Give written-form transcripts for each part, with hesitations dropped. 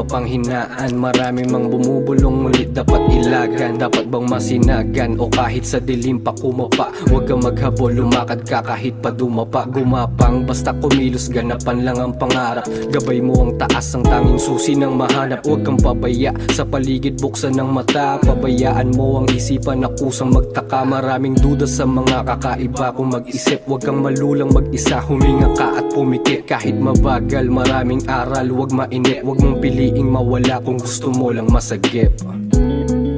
mapanghinaan. Marami mang bumubulong, ngunit dapat ilagan. Dapat bang masinagan o kahit sa dilim pa kumapa? Huwag kang maghabol, lumakad ka kahit pa dumapa. Gumapang, basta kumilos, ganapan lang ang pangarap. Gabay mo ang taas, ang tanging susi ng mahanap. Huwag kang pabaya sa paligid, buksan ng mata. Pabayaan mo ang isipan na kusang magtaka. Maraming duda sa mga kakaiba kung mag-isip. Huwag kang malulang mag-isa, huminga ka at pumikit. Kahit mabagal, maraming aral, huwag mainit. Huwag mong piliing mawala kung gusto mo lang masagip.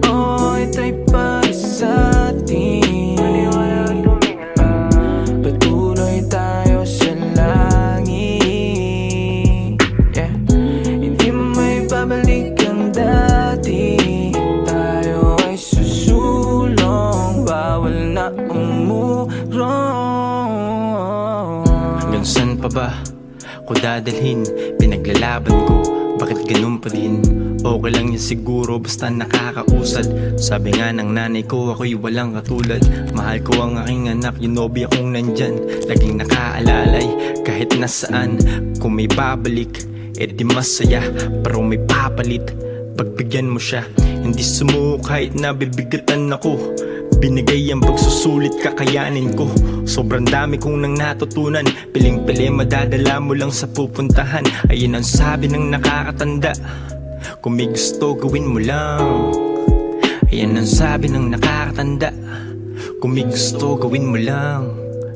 Oh, ito'y para sa atin. Patuloy tayo sa langit. Hindi may babalik ang dati. Tayo ay susulong, bawal na umurong. Hanggang saan pa ba ko dadalhin? Pinaglalaban ko, bakit ganun pa din? Okay lang yan siguro, basta nakakausad. Sabi nga ng nanay ko, ako'y walang katulad. Mahal ko ang aking anak, yung nobya kong nandyan. Laging nakaalalay, kahit nasaan. Kung may babalik, edi masaya. Pero may papalit, pagbigyan mo siya. Hindi sumuko kahit nabibigatan ako. Binigay ang pagsusulit, kakayanin ko. Sobrang dami kong nang natutunan. Piling-pili madadala mo lang sa pupuntahan. Ayun ang sabi ng nakakatanda, kung may gusto gawin mo lang. Ayan ang sabi ng nakakatanda, kung may gusto gawin mo lang.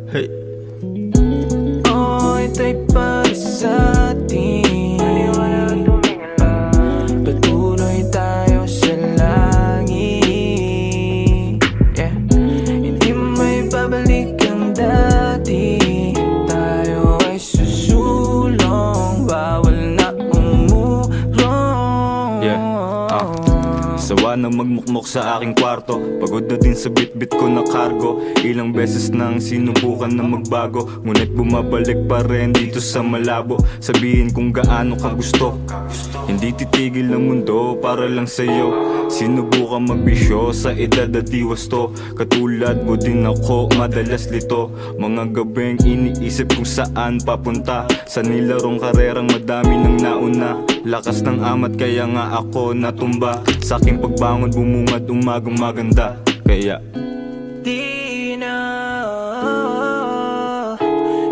Hey. Oh, ito'y para sa atin. Patuloy tayo sa langit. Hindi may babalik ang dati. Tayo ay susulong, bawal na umurong. Sawa na magmukmok sa aking kwarto. Pagod na din sa bit-bit ko na kargo. Ilang beses nang sinubukan na magbago, ngunit bumabalik pa rin dito sa malabo. Sabihin kung gaano ka gusto. Hindi titigil ang mundo para lang sa'yo. Sinubukan magbisyo sa edad at iwasto. Katulad mo din ako, madalas lito. Mga gabing iniisip kung saan papunta. Sa nilarong karerang madami nang nauna. Lakas ng amat kaya nga ako natumba. Sa aking pagbangon bumungad umagang maganda. Kaya di na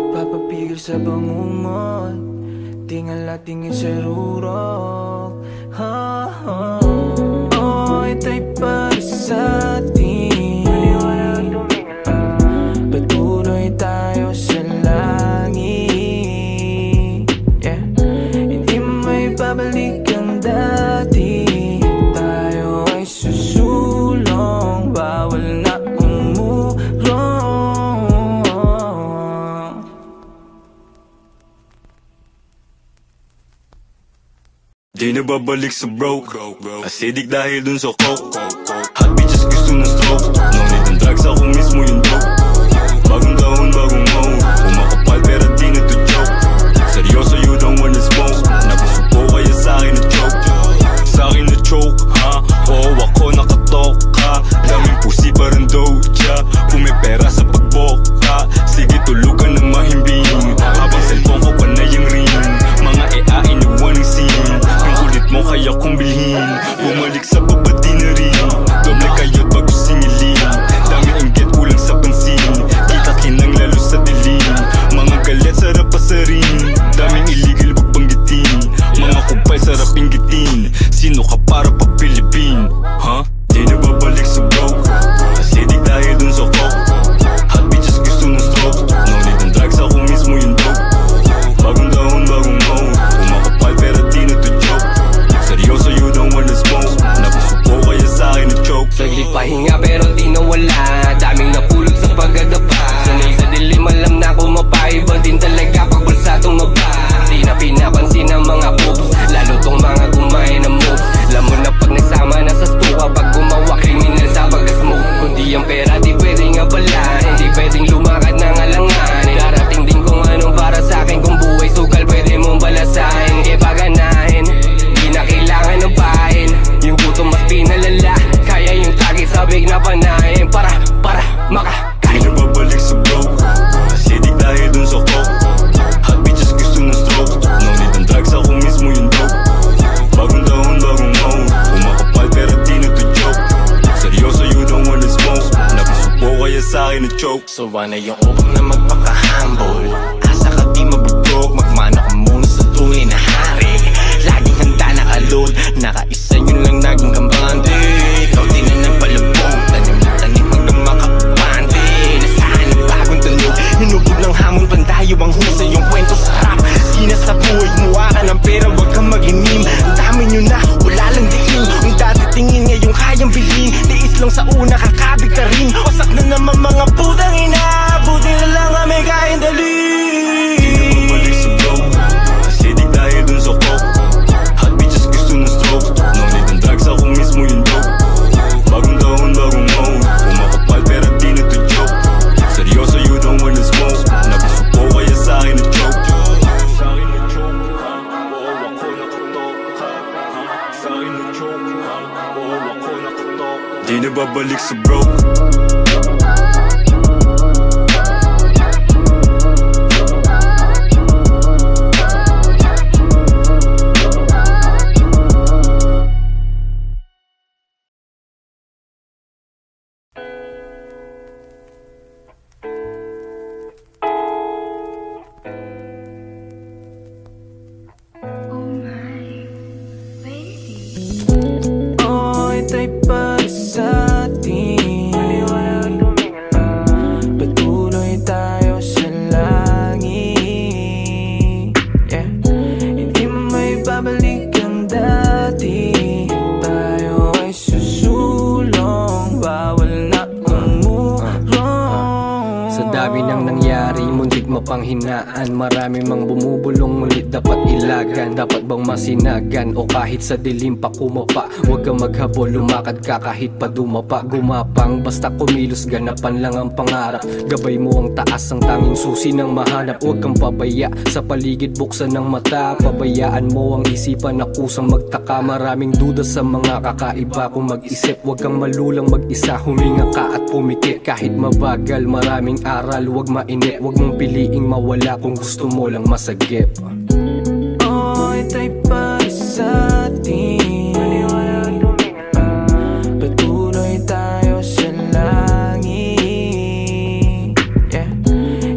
papapigil sa bangungot. Tingala tingin sa rurok. Oh, ito'y para sa atin. Patuloy tayo sa langit. Hindi may babalik ang dati. Tayo ay susulong, bawal na umurong. di na babalik sa broke. Acidic dahil dun sa coke. Hot bitches gusto na stroke. No need ng drugs, ako mismo yung dope. Bagong taon, bagong mode. Umakapal pero di na to joke. Seryoso, you don't wanna smoke. Nagusupo kaya sa'kin na choke. Sa'kin na choke, ha? Oo, ako nakatok, ha? Daming pusi parang doja. Kung may pera sa pagboka, sige tulugan ng mahimbing. Habang cellphone ko panay ang ring. Mga EA inuwan ng scene. Yung kulit mo kaya kong bilhin. Bumalik sa baba di na rin. Doble kayo bago singilin. Sawa na yung upang na magpaka-humble. Asa ka di mabugtog, magmano ka muna sa tunay na hari. Laging handa naka-load, nakaisa yun lang naging kampante. Ikaw din na nagpalabog, tanim na tanim hanggang makapante. Nasahan ng bagong tunog, hinubog ng hamon pandayo ang husay yung kwento sa rap. Sina sa buhay, kumuha ka ng pera, wag kang mag-inim. Ang dami nyo na, wala lang diin. Ang dati tingin ngayong kayang bilhin. Tiis lang sa una, kakabig ka rin. Wasak na naman mga putang ina. Buti na lang kami kain dali. Di na mabalik sa blow, kasi di dahil dun sa coke. Hot bitches gusto ng stroke, no need ng drugs, ako mismo yung dope. Bagong taon, bagong mode, kumakapal pero di na to joke. Seryoso, you don't wanna smoke, nabisupo kaya sa'kin na joke. Sa'kin na joke, oo ako nakatok. Sa'kin na joke, oo ako nakatok. Di na babalik sa broke. Ito'y para sa atin. Patuloy tayo sa langit. Hindi mo may babalik ang dati. Tayo ay susulong, bawal na umurong. Sa dami ng nangyari, muntik mapanghinaan. Marami mang bumubulong, ngunit dapat ilagan. Dapat bang masinagan o kahit sa dilim pa kumapa? Huwag kang maghabol, lumakad ka kahit pa dumapa. Gumapang, basta kumilos, ganapan lang ang pangarap. Gabay mo ang taas, ang tanging susi ng mahanap. Huwag kang pabaya, sa paligid buksan ng mata. Pabayaan mo ang isipan na kusang magtaka. Maraming duda sa mga kakaiba kung mag-isip. Huwag kang malulang mag-isa, huminga ka at pumikit. Kahit mabagal, maraming aral, huwag mainit. Huwag mong piliing mawala kung gusto mo lang masagip. Ito'y para sa atin. Patuloy tayo sa langit.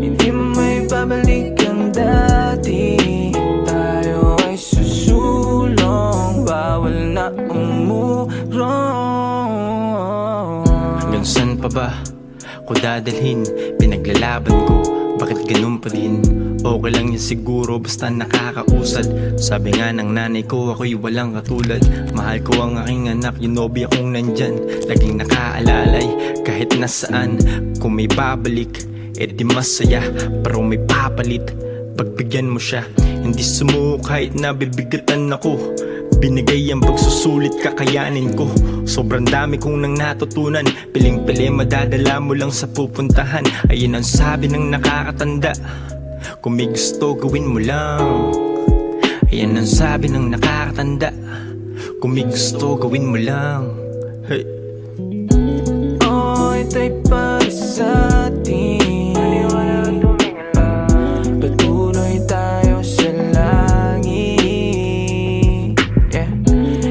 Hindi mo may babalik ang dati. Tayo ay susulong, bawal na umurong. Hanggang saan pa ba ko dadalhin? Pinaglalaban ko, bakit ganun pa din? Okay lang yan siguro, basta nakakausad. Sabi nga ng nanay ko, ako'y walang katulad. Mahal ko ang aking anak, yung nobya kong nandyan. Laging nakaalalay, kahit nasaan. Kung may babalik, di masaya. Pero may papalit, pagbigyan mo siya. Hindi sumuko kahit nabibigatan ako. Binigay ang pagsusulit, kakayanin ko. Sobrang dami kong nang natutunan. Piling-pili, madadala mo lang sa pupuntahan. Ayun ang sabi ng nakakatanda, kung may gusto, gawin mo lang. Ayan ang sabi ng nakakatanda, kung may gusto, gawin mo lang. Hey. Ito'y para sa atin. Patuloy tayo sa langit.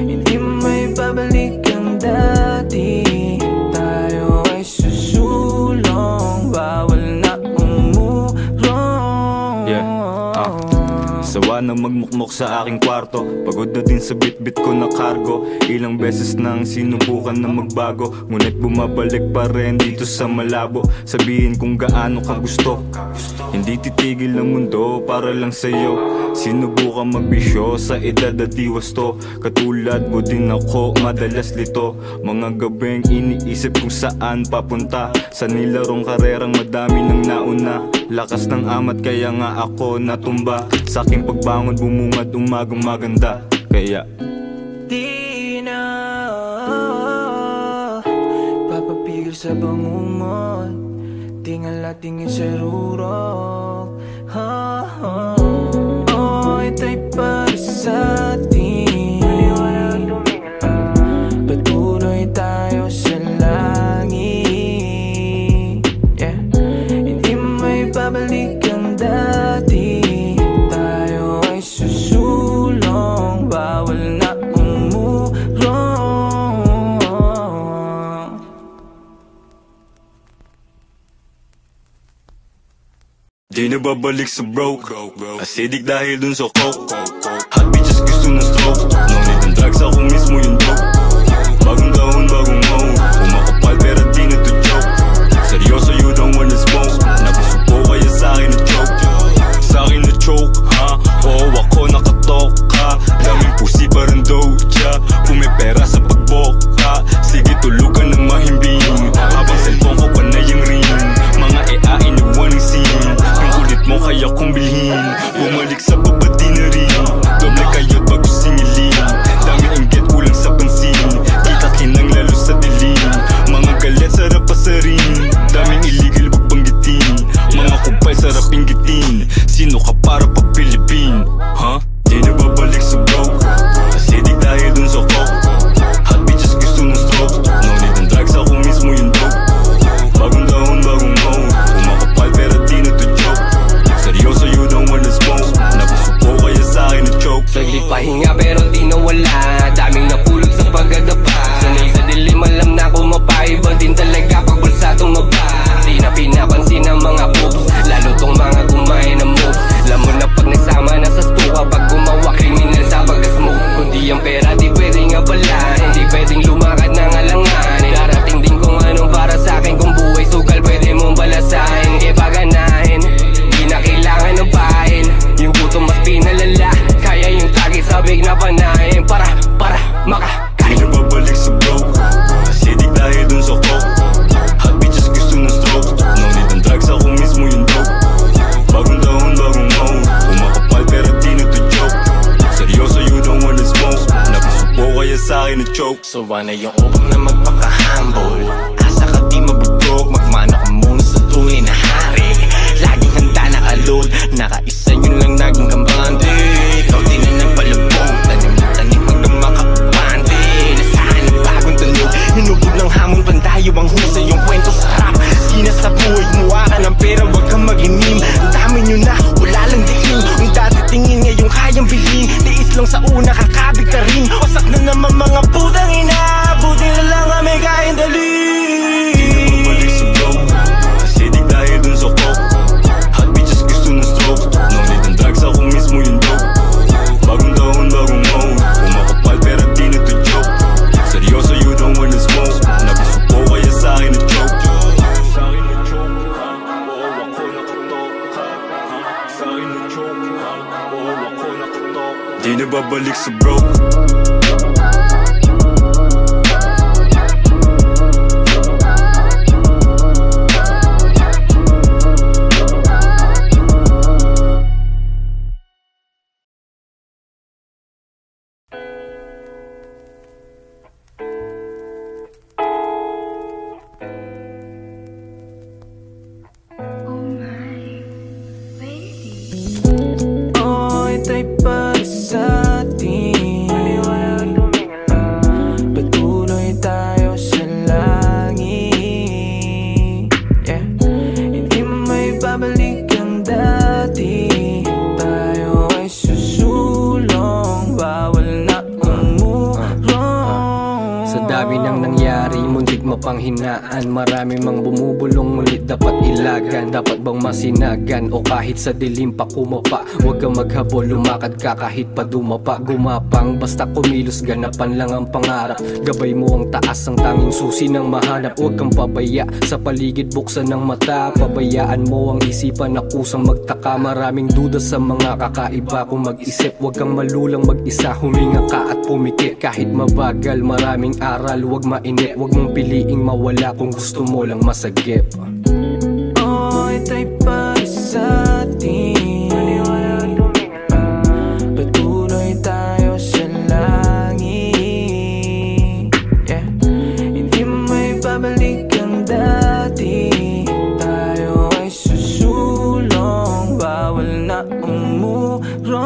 Hindi mo may babalik ang dati. Tayo ay susulong, bawal na umurong. Sawa na magmukmok sa aking kwarto. Pagod na din sa bit-bit ko na kargo. Ilang beses nang sinubukan na magbago, ngunit bumabalik pa rin dito sa malabo. Sabihin kung gaano ka gusto, hindi titigil ang mundo para lang sa'yo. Sinubukan magbisyo sa edad at diwasto. Katulad mo din ako, madalas lito. Mga gabing iniisip kung saan papunta. Sa nilarong karerang madami nang nauna. Lakas ng amat kaya nga ako natumba. Sa aking pagbangon bumungad umagang maganda. Kaya di na papapigil sa bangungot. Tingala tingin sa rurok. Ito'y para sa atin. Patuloy tayo sa langit. Hindi mo may babalik ang dati. Tayo ay susulong, bawal na umurong. Di na babalik sa broke, acidic dahil dun sa coke. Hot bitches gusto ng stroke, no need ng drugs, ako mismo yung dope. Bagong taon, bagong mode, umakapal pero di na to joke. Seryoso, you don't wanna smoke, napasupo kaya sa'kin na choke. Sa'kin na choke, ha? Oo, ako nakatok, ha? Daming pusi parang doja, kung may pera sa pagboka, sige tulugan ng mahimbing. Habang cellphone ko panay yung ring, mga EA iniwan ng scene. Yung kulit mo kaya kong bilhin, bumalik sa baba di na rin. Doble kayo't bago singilin, daming inggit kulang sa pansin. Kita kinang lalo sa dilim, mga galit sarap pasarin. Daming illegal wag banggitin, mga kumpay sarap inggitin. Sino ka para pag-Pilipin? Ha? Di na babalik sa broke, acidic dahil dun sa coke. Hot bitches gusto ng stroke, no need ng drugs, ako mismo yung dope. Bagong taon, bagong mode, umakapal pero di na to joke. Seryoso, you don't wanna smoke, napasupo kaya sa'kin na choke. Saglit pahinga pero di nawala, daming napulot sa pagdadapa. Sanay sa dilim, alam na kumapaiba din talaga pag bulsa tumaba. Di na pinapansin ang mga boobs, lalo tong mga kumain ng moves. Alam mo na pag nagsama na sa stuka, pag gumawa kriminal sa pag-smoke. Kundi ang pera di pwedeng abala, hindi pwedeng lumakad ng alangan. Darating din kung anong para sa'kin, kung buhay sugal pwede mong balasahin. Kaya paganahin, di na kailangan ng pahin. Yung gutom mas pinalala, kaya yung tagi sabig na panahin. Para makakain. Di na babalik sa broke, acidic dahil dun sa coke. Hot bitches gusto ng stroke, no need ng drugs, ako mismo yung dope. Bagong taon, bagong mode, umakapal pero di na to joke. Seryoso, you don't wanna smoke, napasupo kaya sa'kin na choke. So na yung upang na magpaka-humble, asa ka di mabudok, magmana ka muna sa tunay na hari. Laging handa na alod, nakaisa yun lang naging kambante. Ikaw din na nagpalabog, tanim na tanim hanggang makapante. Nasahan ng bagong tunog, hinubog ng hamon pandayo ang husay yung kwento sarap. Sinasabuhay gumawa ka ng pera, wag kang mag-inim. Ang dami nyo na, wala lang diin. Ang datitingin ngayong kayang bilhin, tiis lang sa una, kakabig ka rin. Wasak na naman mga putang ina, buti na lang kami kain dali. Di na babalik sa broke, acidic dahil dun sa coke. Hot bitches gusto ng stroke, no need ng drugs, ako mismo yung dope. Bagong taon, bagong mode, umakapal pero di na to joke. Seryoso, you don't wanna smoke, napasupo kaya sa'kin na choke. Sa'kin na choke, ha? Oo, ako nakatok, ha? Sa'kin na choke, ha? Oo, ako nakatok. Di na babalik sa broke. Oh, ito'y para sa atin, patuloy tayo sa langit. Yeah. Hindi mo may babalik ang dati, tayo ay susulong, bawal na umurong. Sa dami nang nangyari, muntik mapanghinaan. Marami mang bumubulong, ngunit dapat ilagan. Dapat bang masinagan o kahit sa dilim pa kumapa? Huwag kang maghabol, lumakad ka kahit pa dumapa. Gumapang, basta kumilos, ganapan lang ang pangarap. Gabay mo ang taas, ang tanging susi ng mahanap. Huwag kang pabaya, sa paligid buksan ng mata. Pabayaan mo ang isipan na kusang magtaka. Maraming duda sa mga kakaiba. Kung mag-isip, huwag kang malulang mag-isa. Huminga ka at pumikit kahit mabagal. Maraming aral, huwag mainit. Huwag mong piliing mawala kung gusto mo lang masagip. Oh, ito'y para sa atin, patuloy tayo sa langit. Yeah. Hindi mo may babalik ang dati, tayo ay susulong, bawal na umurong.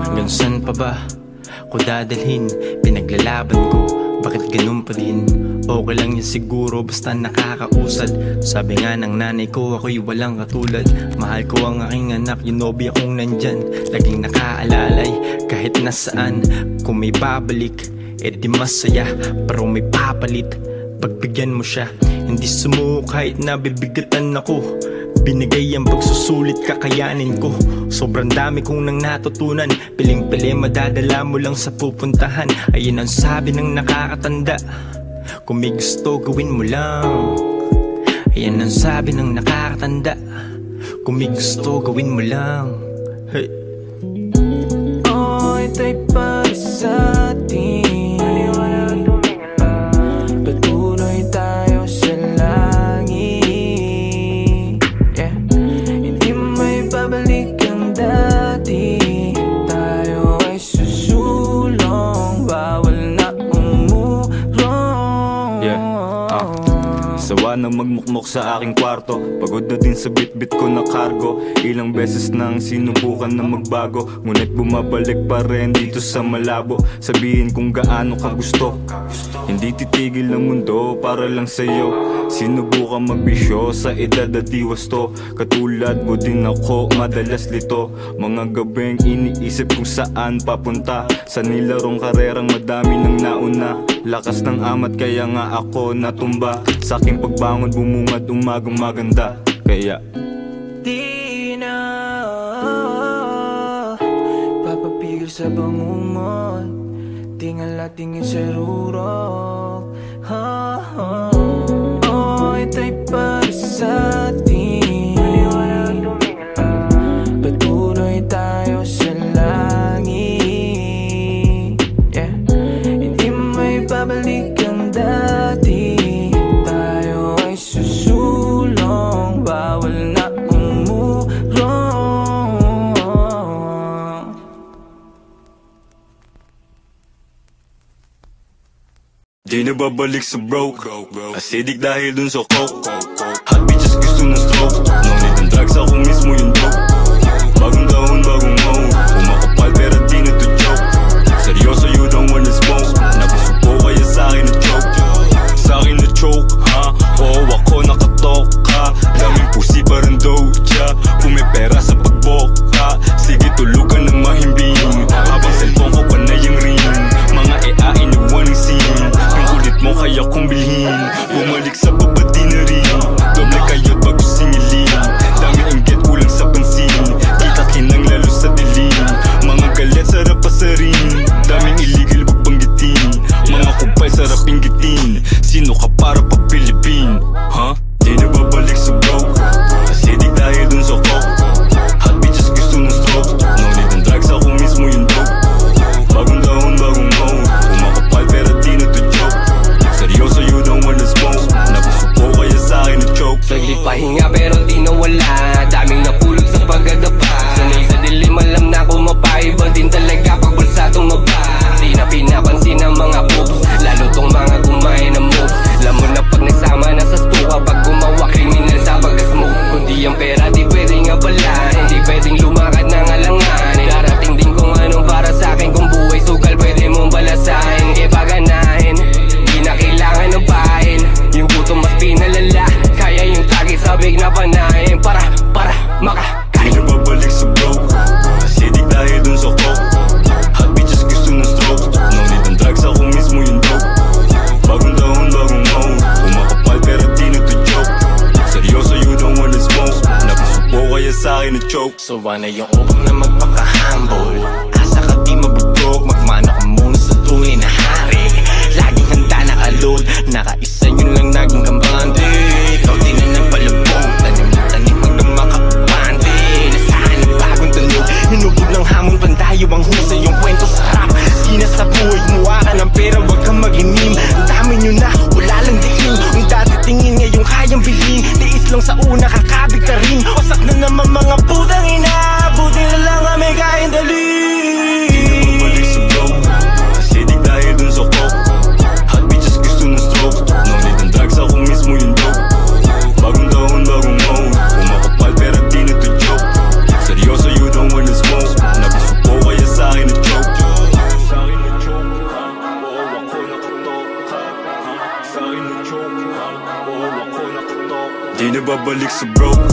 Hanggang saan pa ba ko dadalhin? Pinaglalaban ko, bakit ganun pa din? Okay lang yan siguro basta nakakausad. Sabi nga ng nanay ko, ako'y walang katulad. Mahal ko ang aking anak, yung nobya kong nandyan. Laging nakaalalay kahit nasaan. Kung may babalik, edi masaya. Pero may papalit, pagbigyan mo siya. Hindi sumuko kahit nabibigatan ako. Binigay ang pagsusulit, kakayanin ko. Sobrang dami kong nang natutunan. Piling-pili madadala mo lang sa pupuntahan. Ayun ang sabi ng nakakatanda, kung may gusto gawin mo lang. Ayan ang sabi ng nakakatanda, kung may gusto gawin mo lang. Hey. Oh, ito'y para sa atin. Patuloy tayo sa langit. Yeah. Hindi may babalik ang dati. Tayo ay susulong, bawal na umurong. Sawa na magmukmok sa aking kwarto. Pagod na din sa bit-bit ko na kargo. Ilang beses nang sinubukan na magbago, ngunit bumabalik pa rin dito sa malabo. Sabihin kung gaano ka gusto. Hindi titigil ang mundo para lang sa'yo. Sinubukan magbisyo sa edad at di wasto. Katulad mo din ako, madalas lito. Mga gabing iniisip kung saan papunta. Sa nilarong karerang madami nang nauna. Lakas ng amat kaya nga ako natumba. Sa aking pagbangon bumungad umagang maganda. Kaya di na papapigil sa bangungot. Tingala tingin sa rurok. Oh, ito'y para sa atin. Patuloy tayo sa langit. Yeah. Hindi may babalik ang dati. Tayo ay susulong, bawal na umurong. di na babalik sa broke. Acidic dahil dun sa coke. Hot bitches gusto ng stroke. No need ng drugs, ako mismo yung dope. Bagong taon, bagong mode. Kumakapal pero di na to joke. Seryoso, you don't wanna smoke. Napasupo kaya sa'kin na choke. Sa'kin na choke, ha? Oo, ako nakatok, ha? Daming pusi parang doja. Kung may pera sa pagboka, sige tulugan ng mahimbing. Habang cellphone ko panay ang ring. Mga EA inuwan ng scene. Yung kulit mo kaya kong bilhin. Bumalik sa babadi na rin. Doble kayo't bago singilin. Daming inggit kulang sa pansin. Kita kinang lalo sa dilim. Mga galit sarap pasarin. Daming illegal babanggitin. Mga kumpay sarap inggitin. Sino ka para pa Pilipin? Ha? Di na babalik sa broke. Acidic dahil dun sa coke. Hot bitches gusto ng stroke. No need ng drugs, ako mismo yung dope. Bagong taon, bagong mode. Kumakapal pero di na to joke. Seryoso, you don't wanna smoke. Napasupo kaya sa'kin na choke. Saglit pahinga pero di nawala. Daming napulot sa pagdadapa. Sanay sa dilim, alam na kumapay. Iba din talaga pag bulsadong maba. Di na pinapansin ang mga boobs. Lalo tong mga kumain ng moves. Lamon na pag nagsama na sa stuka. Pag gumawa kriminal sa pagka-smoke. Kundi ang pera di pwedeng abala. Hindi pwedeng lumakad ng alangan. Darating din kung anong para sa'kin. Kung buhay sugal pwede mong balasahin. Kaya paganahin, di na kailangan ng pahin. Yung gutom mas pinalala. Kaya yung tagi sabig na panahin. Para makakain. Di na babalik sa broke. Acidic dahil dun sa coke. Hot bitches gusto ng stroke. No need ng drugs, ako mismo yung dope. Bagong taon, bagong mode. Kumakapal pero di na to joke. Seryoso, you don't wanna smoke. Napasupo kaya sa'kin na choke. Sawa na yung upang na magpaka-humble. Asa ka di mabugtog, magmana ka muna sa tunay na hari. Laging handa nakalod, nakaisa yun lang naging kampante. Ikaw din na nagpalabog, tanim na tanim hanggang makapante. Nasaan ang bagong tunog, hinubog ng hamon pandayo ang husay yung kwento sarap. Sina sa buhay, kumuha ka ng pera, wag kang mag-inim. Ang dami nyo na, wala lang diin. Ang dati tingin ngayong kayang bilhin. Tiis lang sa una, kakabig ka rin. Wasak na naman mga putang ina. Buti na lang kami kain dali. Di na babalik sa broke. Acidic dahil dun sa coke. Hot bitches gusto ng stroke. No need ng drugs, ako mismo yung dope. Bagong taon, bagong mode. Kumakapal pero di na to joke. Seryoso, you don't wanna smoke. Napasupo kaya sa'kin na choke. Sa'kin na choke, ha? Oo, ako nakatok, ha? Sa'kin na choke, ha? Oo, ako nakatok. Di na babalik sa broke.